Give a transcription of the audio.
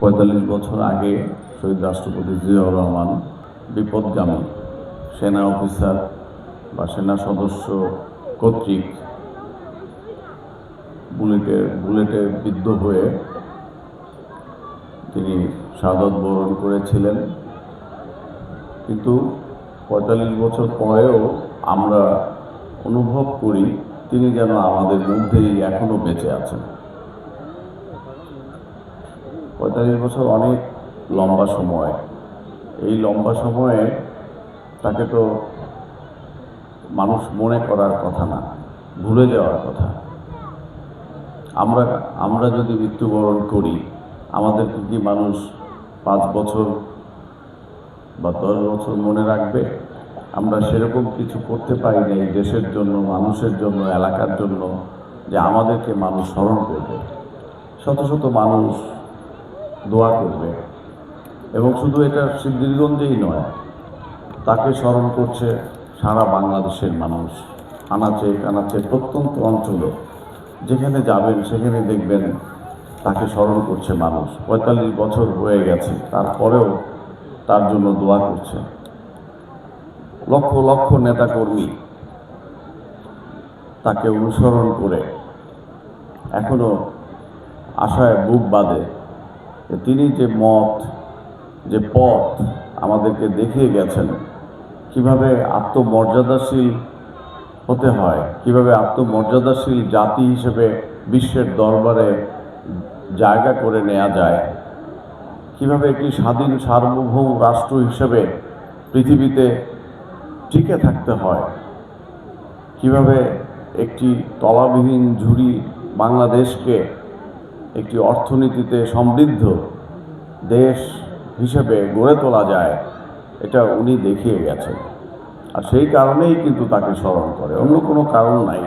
৪৫ বছর আগে শহীদ রাষ্ট্রপতি জিয়াউর রহমান বিপদগামী সেনা অফিসার বা সেনা সদস্য কর্তৃক বুলেটে বিদ্ধ হয়ে তিনি শাহাদত বরণ করেছিলেন। কিন্তু ৪৫ বছর পরেও আমরা অনুভব করি তিনি যেন আমাদের মধ্যেই এখনো বেঁচে আছেন। ৪৫ বছর অনেক লম্বা সময়। এই লম্বা সময়ে তাকে তো মানুষ মনে করার কথা না, ভুলে যাওয়ার কথা। আমরা যদি মৃত্যুবরণ করি, আমাদেরকে কি মানুষ ৫ বছর বা ১০ বছর মনে রাখবে? আমরা সেরকম কিছু করতে পারি নাই দেশের জন্য, মানুষের জন্য, এলাকার জন্য, যে আমাদেরকে মানুষ স্মরণ করবে। শত শত মানুষ দোয়া করবে, এবং শুধু এটা সিদ্ধিরগঞ্জেই নয়, তাকে স্মরণ করছে সারা বাংলাদেশের মানুষ। আনাচে কানাচে প্রত্যন্ত অঞ্চলে যেখানে যাবেন সেখানে দেখবেন তাকে স্মরণ করছে মানুষ। ৪৫ বছর হয়ে গেছে, তারপরেও তার জন্য দোয়া করছে। লক্ষ লক্ষ নেতাকর্মী তাকে অনুসরণ করে এখনো আশায় বুক বাঁধে। তিনি যে পথ আমাদেরকে দেখিয়ে গেছেন, কিভাবে আত্মমর্যাদাশীল হতে হয়, কিভাবে আত্মমর্যাদাশীল জাতি হিসেবে বিশ্বের দরবারে জায়গা করে নেওয়া যায়, কিভাবে একটি স্বাধীন সার্বভৌম রাষ্ট্র হিসেবে পৃথিবীতে টিকে থাকতে হয়, কিভাবে একটি তলাবিহীন ঝুড়ি বাংলাদেশকে একটি অর্থনীতিতে সমৃদ্ধ দেশ হিসেবে গড়ে তোলা যায়, এটা উনি দেখিয়ে গেছেন। আর সেই কারণেই কিন্তু তাকে স্মরণ করে, অন্য কোনো কারণ নাই।